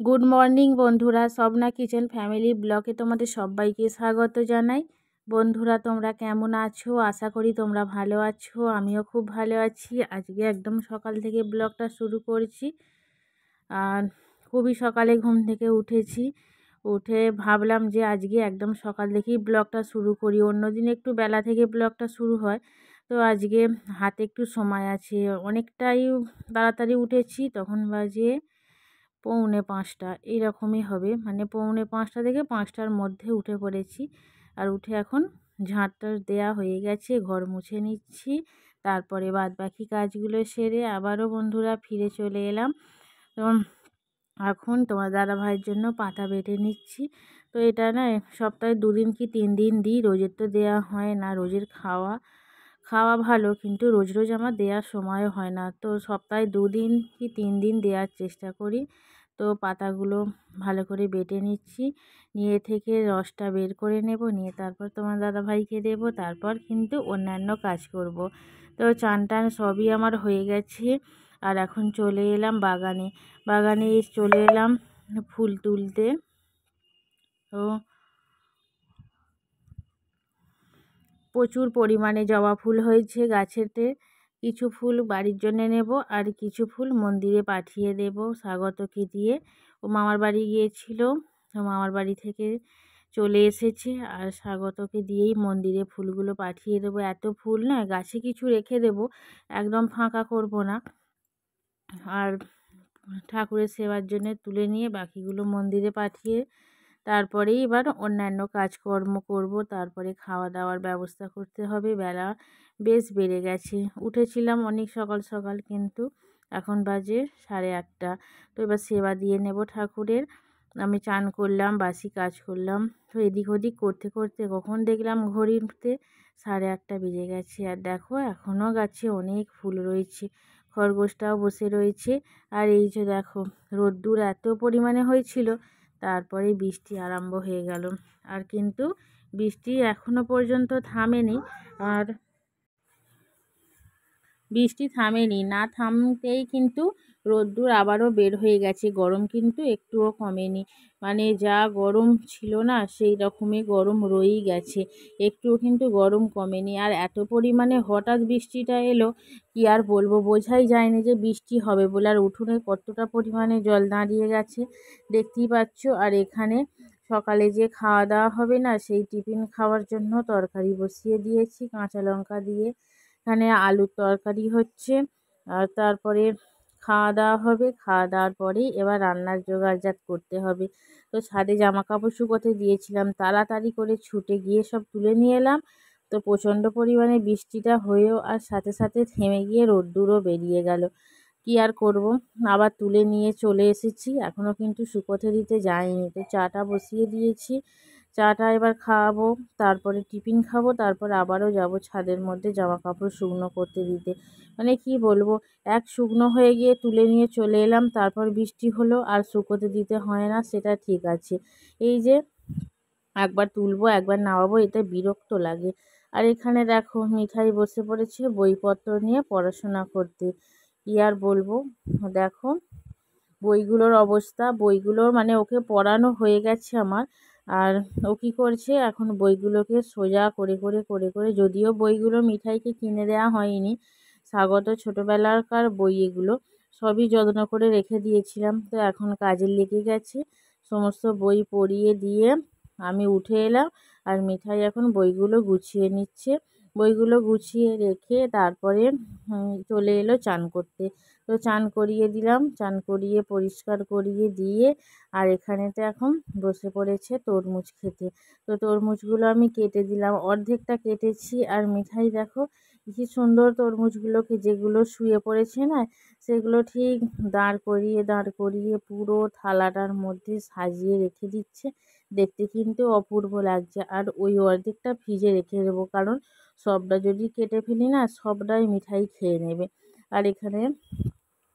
Good morning বন্ধুরা, Swapna kitchen family ব্লগে তোমাদের সবাইকে স্বাগত জানাই। বন্ধুরা, তোমরা কেমন আছো? আশা করি তোমরা ভালো আছো। আমিও খুব ভালো আছি। আজকে একদম সকাল থেকে ব্লগটা শুরু করছি। আর খুবই সকালে ঘুম থেকে উঠেছি। উঠে ভাবলাম যে আজকে একদম সকাল থেকেই ব্লগটা শুরু করি। অন্যদিন একটু বেলা থেকে ব্লগটা শুরু হয়, তো আজকে হাতে একটু সময় আছে। অনেকটাই তাড়াতাড়ি উঠেছি, তখন বাজে 4:45 এইরকমই হবে, মানে 4:45 থেকে 5টার মধ্যে উঠে পড়েছি। আর উঠে এখন ঝাঁটটা দেয়া হয়ে গেছে, ঘর মুছে নিচ্ছি। তারপরে বাদ বাকি কাজগুলো সেরে আবারও বন্ধুরা ফিরে চলে এলাম। এবং এখন তোমার দাদা ভাইয়ের জন্য পাতা বেটে নিচ্ছি। তো এটা না সপ্তাহে 2 দিন কি 3 দিন দিই, রোজের তো দেয়া হয় না। রোজের খাওয়া খাওয়া ভালো, কিন্তু রোজ রোজ আমার দেওয়ার সময়ও হয় না। তো সপ্তাহে 2 দিন কি 3 দিন দেওয়ার চেষ্টা করি। তো পাতাগুলো ভালো করে বেটে নিচ্ছি, নিয়ে থেকে রসটা বের করে নেব, নিয়ে তারপর তোমার দাদাভাইকে দেবো। তারপর কিন্তু অন্যান্য কাজ করব। তো চান টান সবই আমার হয়ে গেছে। আর এখন চলে এলাম বাগানে। বাগানে চলে এলাম ফুল তুলতে। তো প্রচুর পরিমাণে জবা ফুল হয়েছে গাছেতে। কিছু ফুল বাড়ির জন্য নেব, আর কিছু ফুল মন্দিরে পাঠিয়ে দেব স্বাগতকে দিয়ে। ও মামার বাড়ি গিয়েছিল, তো মামার বাড়ি থেকে চলে এসেছে, আর স্বাগতকে দিয়েই মন্দিরে ফুলগুলো পাঠিয়ে দেবো। এত ফুল না, গাছে কিছু রেখে দেব, একদম ফাঁকা করব না। আর ঠাকুরের সেবার জন্য তুলে নিয়ে বাকিগুলো মন্দিরে পাঠিয়ে তারপরেই এবার অন্যান্য কাজকর্ম করব। তারপরে খাওয়া দাওয়ার ব্যবস্থা করতে হবে। বেলা বেশ বেড়ে গেছে, উঠেছিলাম অনেক সকাল সকাল, কিন্তু এখন বাজে 8:30। তো এবার সেবা দিয়ে নেব ঠাকুরের। আমি চান করলাম, বাসি কাজ করলাম। তো এদিক ওদিক করতে করতে কখন দেখলাম ঘড়িতে 8:30 বেজে গেছে। আর দেখো এখনও গাছে অনেক ফুল রয়েছে, খরগোশটাও বসে রয়েছে। আর এই যে দেখো, রোদ্দুর এত পরিমাণে হয়েছিল, তারপরে বৃষ্টি আরম্ভ হয়ে গেল। আর কিন্তু বৃষ্টি এখনো পর্যন্ত থামেনি। আর বৃষ্টি থামেনি, না থামতেই কিন্তু রোদ্দুর আবারও বের হয়ে গেছে। গরম কিন্তু একটুও কমেনি, মানে যা গরম ছিল না সেই রকমই গরম রয়েই গেছে, একটুও কিন্তু গরম কমেনি। আর এত পরিমাণে হঠাৎ বৃষ্টিটা এলো, কি আর বলবো, বোঝাই যায়নি যে বৃষ্টি হবে বলে। আর উঠোনে কতটা পরিমাণে জল দাঁড়িয়ে গেছে দেখতেই পাচ্ছ। আর এখানে সকালে যে খাওয়া দাওয়া হবে না, সেই টিফিন খাওয়ার জন্য তরকারি বসিয়ে দিয়েছি কাঁচা লঙ্কা দিয়ে। এখানে আলুর তরকারি হচ্ছে, আর তারপরে খাওয়া দাওয়া হবে। খাওয়া দাওয়ার পরেই এবার রান্নার জোগাড়জাত করতে হবে। তো ছাদে জামা কাপড় শুকোতে দিয়েছিলাম, তাড়াতাড়ি করে ছুটে গিয়ে সব তুলে নিয়ে এলাম। তো প্রচণ্ড পরিমাণে বৃষ্টিটা হয়েও আর সাথে সাথে থেমে গিয়ে রোদ্দুরও বেরিয়ে গেল। কি আর করব, আবার তুলে নিয়ে চলে এসেছি। এখনও কিন্তু শুকোতে দিতে যাইনি। তো চাটা বসিয়ে দিয়েছি, চাটা এবার খাওয়াবো, তারপরে টিফিন খাবো, তারপর আবারও যাব ছাদের মধ্যে জামা কাপড় শুকনো করতে দিতে। মানে কি বলবো, এক শুকনো হয়ে গিয়ে তুলে নিয়ে চলে এলাম, তারপর বৃষ্টি হলো আর শুকোতে দিতে হয় না, সেটা ঠিক আছে। এই যে একবার তুলবো একবার নামাবো, এতে বিরক্ত লাগে। আর এখানে দেখো মিঠাই বসে পড়েছে বইপত্র নিয়ে পড়াশোনা করতে। কি আর বলবো, দেখো বইগুলোর অবস্থা। বইগুলোর মানে ওকে পড়ানো হয়ে গেছে আমার। আর ও কী করছে এখন, বইগুলোকে সোজা করে করে করে করে, যদিও বইগুলো মিঠাইকে কিনে দেওয়া হয়নি, স্বাগত ছোটোবেলাকার বই এগুলো, সবই যত্ন করে রেখে দিয়েছিলাম। তো এখন কাজে লেগে গেছে, সমস্ত বই পড়িয়ে দিয়ে আমি উঠে এলাম। আর মিঠাই এখন বইগুলো গুছিয়ে নিচ্ছে। বইগুলো গুছিয়ে রেখে তারপরে চলে এলো চান করতে। তো চান করিয়ে দিলাম, চান করিয়ে পরিষ্কার করিয়ে দিয়ে আর এখানেতে এখন বসে পড়েছে তরমুজ খেতে। তো তরমুজগুলো আমি কেটে দিলাম, অর্ধেকটা কেটেছি। আর মিঠাই দেখো কি সুন্দর তরমুজগুলোকে, যেগুলো শুয়ে পড়েছে না, সেগুলো ঠিক দাঁড় করিয়ে দাঁড় করিয়ে পুরো থালাটার মধ্যে সাজিয়ে রেখে দিচ্ছে। দেখতে কিন্তু অপূর্ব লাগছে। আর ওই অর্ধেকটা ফ্রিজে রেখে দেবো, কারণ সবটা যদি কেটে ফেলি না, সবটাই মিঠাই খেয়ে নেবে। আর এখানে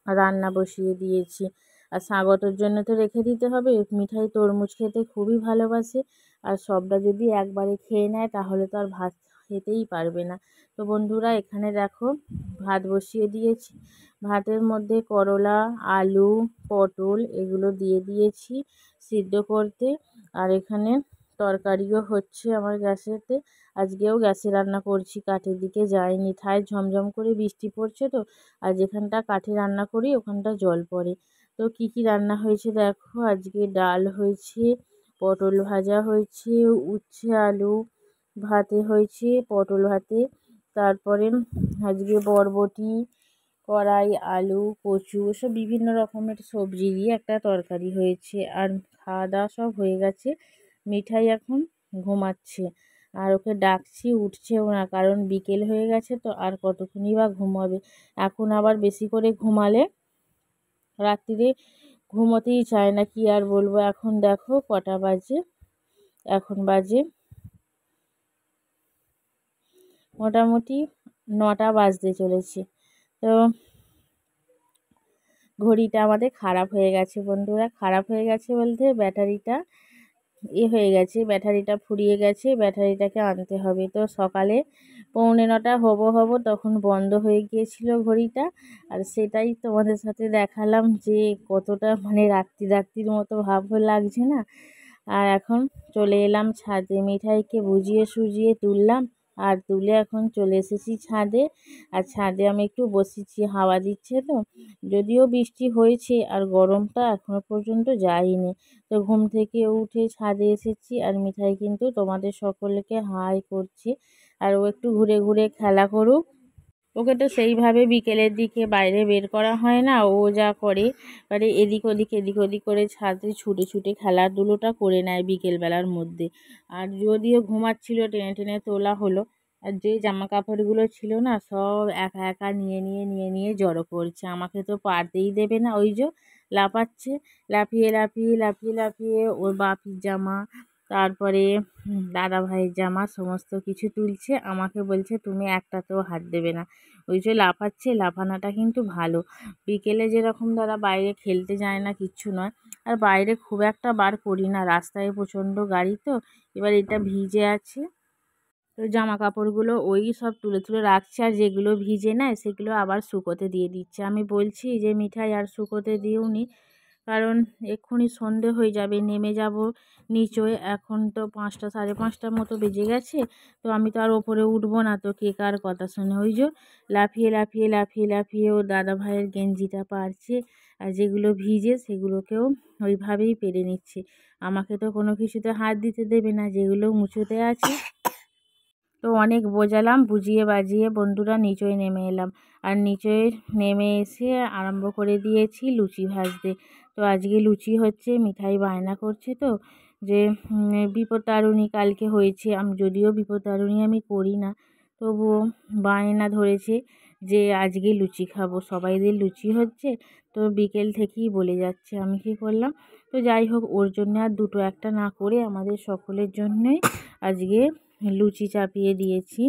রান্না বসিয়ে দিয়েছি। আর স্বাগতর জন্য তো রেখে দিতে হবে, মিঠাই তরমুজ খেতে খুবই ভালোবাসে। আর সবটা যদি একবারে খেয়ে নেয় তাহলে তো আর ভাত খেতেই পারবে না। তো বন্ধুরা এখানে দেখো ভাত বসিয়ে দিয়েছি। ভাতের মধ্যে করলা, আলু, পটল এগুলো দিয়ে দিয়েছি সিদ্ধ করতে। আর এখানে তরকারিও হচ্ছে আমার গ্যাসেতে। আজকেও গ্যাসে রান্না করছি, কাঠের দিকে যাইনি। ঠায় ঝমঝম করে বৃষ্টি পড়ছে তো, আর যেখানটা কাঠে রান্না করি ওখানটা জল পড়ে। তো কী কী রান্না হয়েছে দেখো। আজকে ডাল হয়েছে, পটল ভাজা হয়েছে, উচ্ছে আলু ভাতে হয়েছে, পটল ভাতে। তারপরে আজকে বরবটি, কড়াই, আলু, কচু এসব বিভিন্ন রকমের সবজি দিয়ে একটা তরকারি হয়েছে। আর খাওয়া দাওয়া সব হয়ে গেছে। মিঠাই এখন ঘুমাচ্ছে, আর ওকে ডাকছি উঠছেও না, কারণ বিকেল হয়ে গেছে তো, আর কতক্ষণই বা ঘুমাবে। এখন আবার বেশি করে ঘুমালে রাত্রিরে ঘুমোতেই চায় না, কি আর বলবো। এখন দেখো কটা বাজে, এখন বাজে মোটামুটি 9টা বাজতে চলেছে। তো ঘড়িটা আমাদের খারাপ হয়ে গেছে বন্ধুরা। খারাপ হয়ে গেছে বলতে ব্যাটারিটা হয়ে গেছে, ব্যাটারিটা ফুরিয়ে গেছে, ব্যাটারিটাকে আনতে হবে। তো সকালে 9:45 হব তখন বন্ধ হয়ে গিয়েছিল ঘড়িটা। আর সেটাই তোমাদের সাথে দেখালাম যে কতটা মানে রাত্রির মতো ভাব লাগছে না। আর এখন চলে এলাম ছাদে, মিঠাইকে বুঝিয়ে সুজিয়ে তুললাম, আর তুলে এখন চলে এসেছি ছাদে। আর ছাদে আমি একটু বসেছি, হাওয়া দিচ্ছে তো। যদিও বৃষ্টি হয়েছে আর গরমটা এখনো পর্যন্ত যায়নি। তো ঘুম থেকে উঠে ছাদে এসেছি, আর মিঠাই কিন্তু তোমাদের সকলকে হাই করছে। আর ও একটু ঘুরে ঘুরে খেলা করুক। ওকে তো সেইভাবে বিকেলের দিকে বাইরে বের করা হয় না। ও যা করে মানে এদিক ওদিক করে ছাদে ছুটে ছুটে খেলাধুলোটা করে নেয় বিকেলবেলার মধ্যে। আর যদিও ঘুমাচ্ছিল টেনে টেনে তোলা হলো। আর যে জামা কাপড়গুলো ছিল না সব একা একা নিয়ে জড়ো করছে। আমাকে তো পারতেই দেবে না, ওই যে লাফাচ্ছে, লাফিয়ে ওর বাপির জামা, তারপরে দাদা ভাইয়ের জামা সমস্ত কিছু তুলছে। আমাকে বলছে তুমি একটাতেও হাত দেবে না। ওই যে লাফাচ্ছে, লাফানোটা কিন্তু ভালো। বিকেলে যেরকম তারা বাইরে খেলতে যায় না, কিচ্ছু নয়। আর বাইরে খুব একটা বার করি না, রাস্তায় প্রচণ্ড গাড়ি তো। এবার এটা ভিজে আছে, তো জামা কাপড়গুলো ওই সব তুলে তুলে রাখছে, আর যেগুলো ভিজে নেয় সেগুলো আবার শুকোতে দিয়ে দিচ্ছে। আমি বলছি যে মিঠাই আর শুকোতে দিওনি, কারণ এক্ষুনি সন্ধে হয়ে যাবে, নেমে যাব নিচে। এখন তো 5টা 5:30টার মতো বেজে গেছে। তো আমি তো আর ওপরে উঠবো না, তো কে কার কথা শুনে। ওই যে লাফিয়ে ও দাদা ভাইয়ের গেঞ্জিটা পারছে, আর যেগুলো ভিজে সেগুলোকেও ওইভাবেই পেরে নিচ্ছে। আমাকে তো কোনো কিছুতে হাত দিতে দেবে না, যেগুলো মুছোতে আছে। তো অনেক বোঝালাম, বুঝিয়ে বাজিয়ে বন্ধুরা নিচে নেমে এলাম। আর নিচে নেমে এসে আরম্ভ করে দিয়েছি লুচি ভাজতে। তো আজকে লুচি হচ্ছে, মিঠাই বায়না করছে তো যে বিপত্তারিণী কালকে হয়েছে। যদিও বিপত্তারিণী আমি করি না, তবুও বায়না ধরেছে যে আজকে লুচি খাবো, সবাইদের লুচি হচ্ছে। তো বিকেল থেকেই বলে যাচ্ছে, আমি কী করলাম। তো যাই হোক, ওর জন্য আর দুটো একটা না করে আমাদের সকলের জন্যই আজকে লুচি চাপিয়ে দিয়েছি।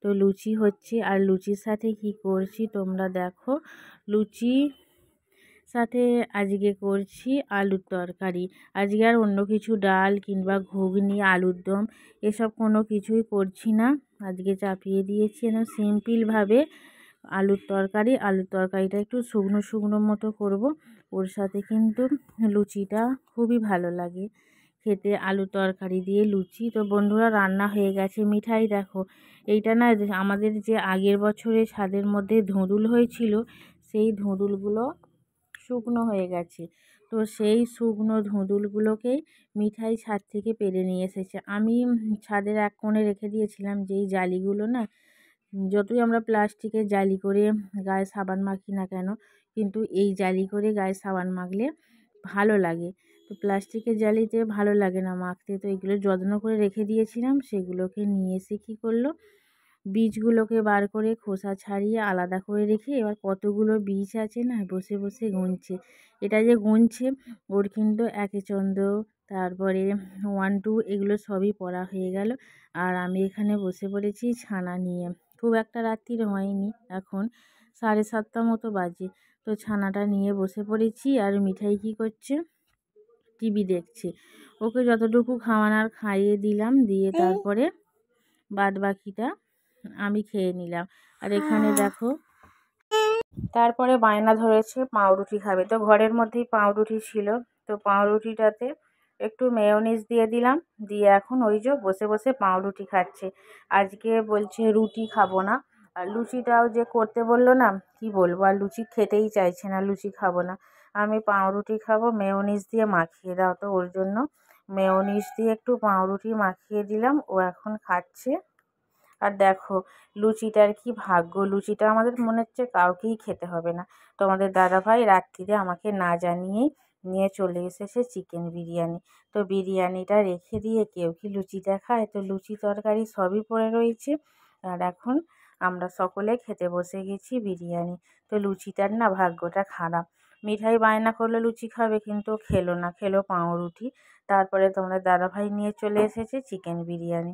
তো লুচি হচ্ছে, আর লুচির সাথে কি করছি তোমরা দেখো। লুচি সাথে আজকে করছি আলুর তরকারি। আজকে আর অন্য কিছু ডাল কিংবা ঘুগনি, আলুর দম এসব কোনো কিছুই করছি না। আজকে চাপিয়ে দিয়েছি যেন সিম্পলভাবে আলুর তরকারিটা একটু শুকনো শুকনো মতো করব। ওর সাথে কিন্তু লুচিটা খুবই ভালো লাগে খেতে, আলু তরকারি দিয়ে লুচি। তো বন্ধুরা রান্না হয়ে গেছে। মিঠাই দেখো, এইটা না আমাদের যে আগের বছরে ছাদের মধ্যে ধুঁদুল হয়েছিল, সেই ধুঁদুলগুলো শুকনো হয়ে গেছে। তো সেই শুকনো ধুঁদুলগুলোকেই মিঠাই ছাদ থেকে পেড়ে নিয়ে এসেছে। আমি ছাদের এক কোণে রেখে দিয়েছিলাম, যেই জালিগুলো না, যতই আমরা প্লাস্টিকের জালি করে গায়ে সাবান মাখি না কেন, কিন্তু এই জালি করে গায়ে সাবান মাখলে ভালো লাগে। তো প্লাস্টিকের জালিতে ভালো লাগে না মাখতে। তো এগুলো যত্ন করে রেখে দিয়েছিলাম। সেগুলোকে নিয়ে এসে কী করলো, বীজগুলোকে বার করে খোসা ছাড়িয়ে আলাদা করে রেখে এবার কতগুলো বীজ আছে না বসে বসে গুনছে। এটা যে গুনছে, ওর কিন্তু একেচন্দ্র, তারপরে 1 2 এগুলো সবই পড়া হয়ে গেল। আর আমি এখানে বসে পড়েছি ছানা নিয়ে। খুব একটা রাত্রির হয়নি, এখন 7:30 মতো বাজে। তো ছানাটা নিয়ে বসে পড়েছি। আর মিঠাই কী করছে, টিভি দেখছে। ওকে যতটুকু খাওয়ানোর খাইয়ে দিলাম, দিয়ে তারপরে বাদ বাকিটা আমি খেয়ে নিলাম। আর এখানে দেখো তারপরে বায়না ধরেছে পাউরুটি খাবে, তো ঘরের মধ্যেই পাউরুটি ছিল, তো পাউরুটিটাতে একটু মেয়োনিজ দিয়ে দিলাম, দিয়ে এখন ওই যে বসে বসে পাউরুটি খাচ্ছে। আজকে বলছে রুটি খাবো না, আর লুচিটাও যে করতে বললো না, কি বলবো, আর লুচি খেতেই চাইছে না, লুচি খাবো না, আমি পাউরুটি খাবো, মেয়োনিজ দিয়ে মাখিয়ে দাও, তো ওর জন্য মেয়োনিজ দিয়ে একটু পাউরুটি মাখিয়ে দিলাম, ও এখন খাচ্ছে। আর দেখো লুচিটার কি ভাগ্য, লুচিটা আমাদের মনে হচ্ছে কাউকেই খেতে হবে না। তো আমাদের দাদাভাই রাত্রিরে আমাকে না জানিয়েই নিয়ে চলে এসেছে চিকেন বিরিয়ানি। তো বিরিয়ানিটা রেখে দিয়ে কেউ কি লুচিটা খায়? তো লুচি তরকারি সবই পড়ে রয়েছে, আর এখন আমরা সকলে খেতে বসে গেছি বিরিয়ানি। তো লুচিটার না ভাগ্যটা খারাপ, মিঠাই বায়না করলো লুচি খাবে কিন্তু খেলো না, খেলো পাউরুটি। তারপরে তোমাদের দাদাভাই নিয়ে চলে এসেছে চিকেন বিরিয়ানি।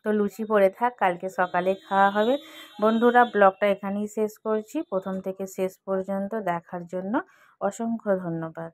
তো লুচি পড়ে থাক, কালকে সকালে খাওয়া হবে। বন্ধুরা, ব্লগটা এখানেই শেষ করছি। প্রথম থেকে শেষ পর্যন্ত দেখার জন্য অসংখ্য ধন্যবাদ।